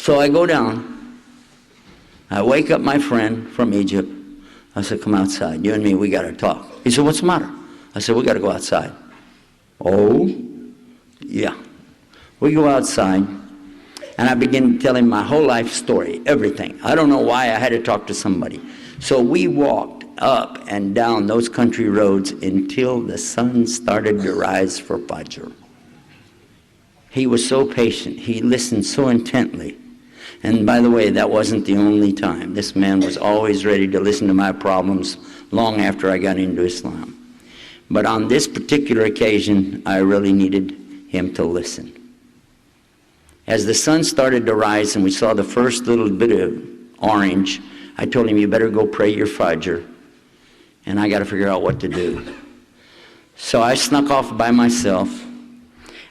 So I go down. I wake up my friend from Egypt. I said, come outside. You and me, we got to talk. He said, what's the matter? I said, we got to go outside. Oh, yeah. We go outside, and I begin to tell him my whole life story, everything. I don't know why I had to talk to somebody. So we walked up and down those country roads until the sun started to rise for Fajr. He was so patient. He listened so intently. And by the way, that wasn't the only time. This man was always ready to listen to my problems long after I got into Islam. But on this particular occasion, I really needed him to listen. As the sun started to rise and we saw the first little bit of orange, I told him, you better go pray your Fajr, and I got to figure out what to do. So I snuck off by myself.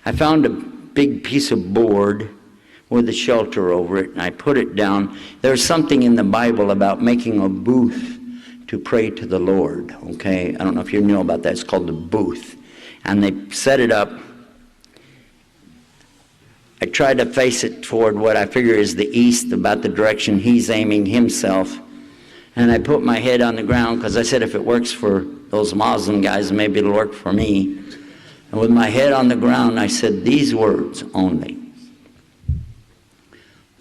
I found a big piece of board with a shelter over it, and I put it down. There's something in the Bible about making a booth to pray to the Lord, okay? I don't know if you know about that. It's called the booth. And they set it up. I tried to face it toward what I figure is the east, about the direction he's aiming himself. And I put my head on the ground because I said if it works for those Muslim guys, maybe it'll work for me. And with my head on the ground, I said these words only.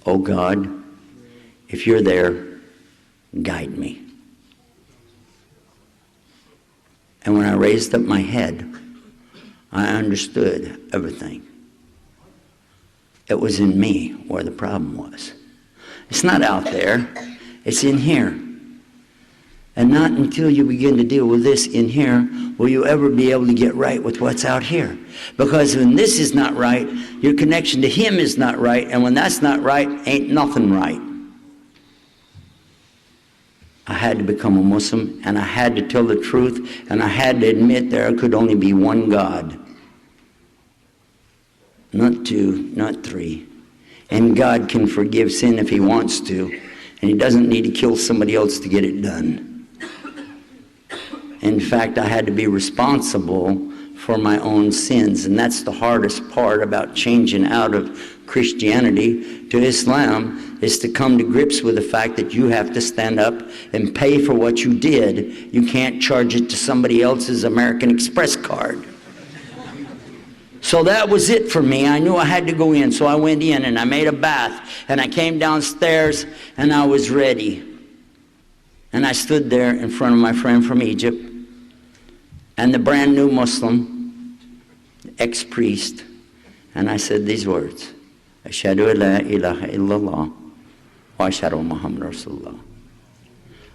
Oh God, if you're there, guide me. And when I raised up my head, I understood everything. It was in me where the problem was. It's not out there, it's in here. And not until you begin to deal with this in here will you ever be able to get right with what's out here. Because when this is not right, your connection to Him is not right, and when that's not right, ain't nothing right. I had to become a Muslim, and I had to tell the truth, and I had to admit there could only be one God. Not two, not three. And God can forgive sin if He wants to, and He doesn't need to kill somebody else to get it done. In fact, I had to be responsible for my own sins, and that's the hardest part about changing out of Christianity to Islam, is to come to grips with the fact that you have to stand up and pay for what you did. You can't charge it to somebody else's American Express card. So that was it for me. I knew I had to go in, so I went in and I made a bath, and I came downstairs and I was ready. And I stood there in front of my friend from Egypt and the brand new Muslim, ex-priest, and I said these words, Ashhadu an la ilaha illallah wa ashhadu anna Muhammadan Rasulullah.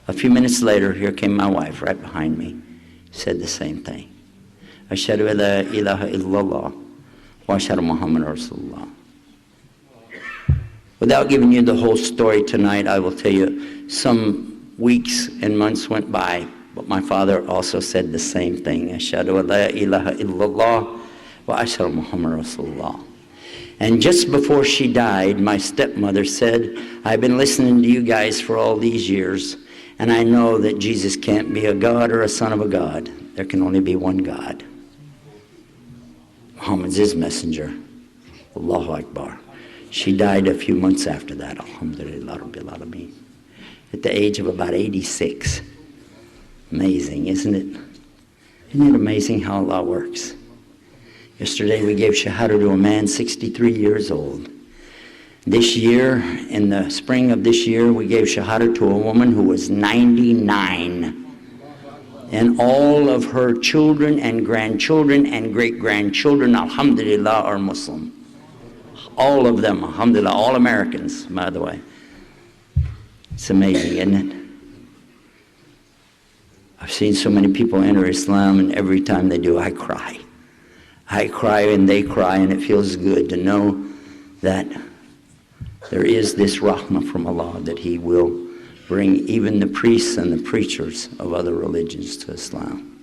A few minutes later, here came my wife right behind me, said the same thing. Ashhadu an la ilaha illallah wa ashhadu anna Muhammadan Rasulullah. Without giving you the whole story tonight, I will tell you some weeks and months went by, but my father also said the same thing. Ashhadu an la ilaha illallah wa ashhadu anna Muhammadan Rasulullah. And just before she died, my stepmother said, I've been listening to you guys for all these years, and I know that Jesus can't be a God or a son of a God. There can only be one God. Muhammad's his messenger. Allahu Akbar. She died a few months after that. Alhamdulillah Rabbil Alameen. At the age of about 86. Amazing, isn't it? Isn't it amazing how Allah works? Yesterday we gave Shahada to a man 63 years old. This year, in the spring of this year, we gave Shahada to a woman who was 99. And all of her children and grandchildren and great-grandchildren, alhamdulillah, are Muslim. All of them, alhamdulillah, all Americans, by the way. It's amazing, isn't it? I've seen so many people enter Islam, and every time they do, I cry. I cry and they cry, and it feels good to know that there is this rahmah from Allah, that He will bring even the priests and the preachers of other religions to Islam.